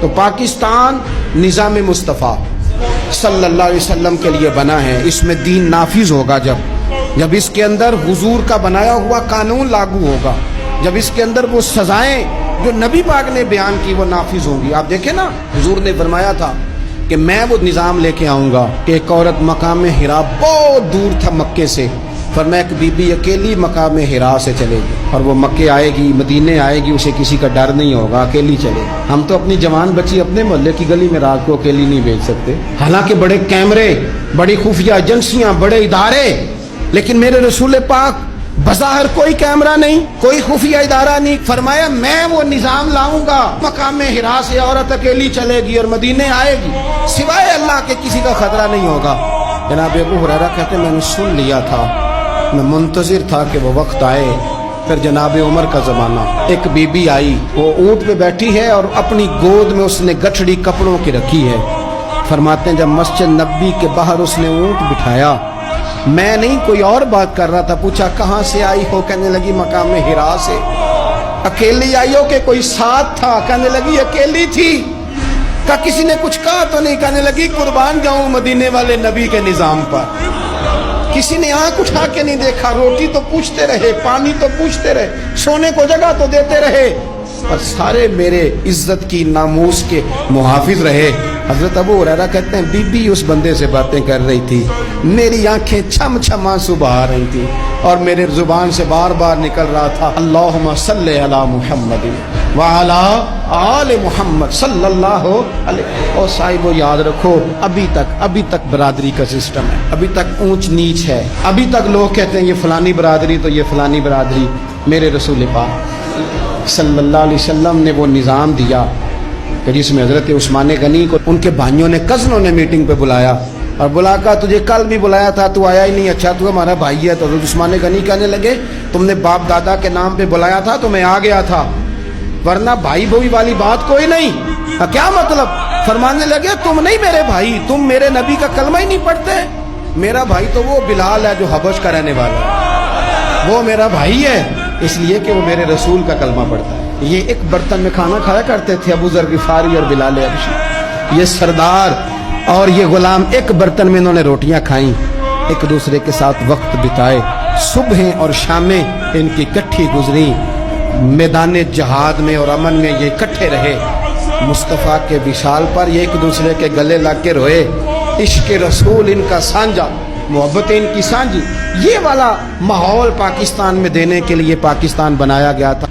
تو پاکستان نظام مصطفیٰ صلی اللہ علیہ وسلم کے لیے بنا ہے، اس میں دین نافذ ہوگا جب اس کے اندر حضور کا بنایا ہوا قانون لاگو ہوگا، جب اس کے اندر وہ سزائیں جو نبی پاک نے بیان کی وہ نافذ ہوں گی۔ آپ دیکھیں نا، حضور نے فرمایا تھا کہ میں وہ نظام لے کے آؤں گا کہ ایک عورت مقام حرا بہت دور تھا مکے سے، فرمایا ایک بی بی اکیلی مقام حرا سے چلے گی اور وہ مکے آئے گی، مدینے آئے گی، اسے کسی کا ڈر نہیں ہوگا، اکیلی چلے گی۔ ہم تو اپنی جوان بچی اپنے محلے کی گلی میں رات کو اکیلی نہیں بھیج سکتے، حالانکہ بڑے کیمرے، بڑی خفیہ ایجنسیاں، بڑے ادارے، لیکن میرے رسول پاک بظاہر کوئی کیمرہ نہیں، کوئی خفیہ ادارہ نہیں، فرمایا میں وہ نظام لاؤں گا، مقام حرا سے عورت اکیلی چلے گی اور مدینے آئے گی، سوائے اللہ کے کسی کا خطرہ نہیں ہوگا۔ جناب ابو ہریرہ کہتے ہیں میں نے سن لیا تھا، میں منتظر تھا کہ وہ وقت آئے۔ پھر جناب عمر کا زمانہ، ایک بی بی آئی، وہ اونٹ پہ بیٹھی ہے اور اپنی گود میں اس نے گٹھڑی کپڑوں کی رکھی ہے۔ فرماتے ہیں جب مسجد نبی کے باہر اس نے اونٹ بٹھایا، میں نہیں کوئی اور بات کر رہا تھا، پوچھا کہاں سے آئی ہو؟ کہنے لگی مقام حرا سے۔ اکیلی آئی ہو کہ کوئی ساتھ تھا؟ کہنے لگی اکیلی تھی۔ کہا کسی نے کچھ کہا تو نہیں؟ کہنے لگی قربان جاؤں مدینے والے نبی کے نظام پر، کسی نے آنکھ اٹھا کے نہیں دیکھا، روٹی تو پوچھتے رہے، پانی تو پوچھتے رہے، سونے کو جگہ تو دیتے رہے، اور سارے میرے عزت کی ناموس کے محافظ رہے۔ حضرت ابو ہریرہ کہتے ہیں بی بی اس بندے سے باتیں کر رہی تھی، میری آنکھیں چھم چھم آنسو بہا رہی تھی، اور میرے زبان سے بار بار نکل رہا تھا اللہم صلی علی محمد وعلی آل محمد صلی اللہ علیہ۔ اور صاحبو یاد رکھو، ابھی تک برادری کا سسٹم ہے، ابھی تک اونچ نیچ ہے، ابھی تک لوگ کہتے ہیں یہ فلانی برادری تو یہ فلانی برادری۔ میرے رسول پاک صلی اللہ علیہ وسلم نے وہ نظام دیا کہ جس میں حضرت عثمان غنی کو ان کے بھائیوں نے، کزنوں نے میٹنگ پہ بلایا اور بلا کر تجھے کل بھی بلایا تھا تو آیا ہی نہیں، اچھا تو ہمارا بھائی ہے۔ تو حضرت عثمان غنی کہنے لگے تم نے باپ دادا کے نام پہ بلایا تھا تو میں آ گیا تھا، ورنہ بھائی بھوئی والی بات کوئی نہیں۔ کیا مطلب؟ فرمانے لگے تم نہیں میرے بھائی، تم میرے نبی کا کلمہ ہی نہیں پڑھتے۔ میرا بھائی تو وہ بلال ہے جو حبش کا رہنے والا ہے، وہ میرا بھائی ہے اس لیے کہ وہ میرے رسول کا کلمہ پڑھتا ہے۔ یہ ایک برتن میں کھانا کھایا کرتے تھے ابو ذر غفاری اور بلال حبشی، یہ سردار اور یہ غلام ایک برتن میں انہوں نے روٹیاں کھائیں، ایک دوسرے کے ساتھ وقت بتائے، صبحیں اور شامیں ان کی اکٹھی گزری، میدان جہاد میں اور امن میں یہ اکٹھے رہے، مصطفیٰ کے وصال پر یہ ایک دوسرے کے گلے لگ کے روئے، عشق رسول ان کا سانجا، محبت ان کی سانجی۔ یہ والا ماحول پاکستان میں دینے کے لیے پاکستان بنایا گیا تھا۔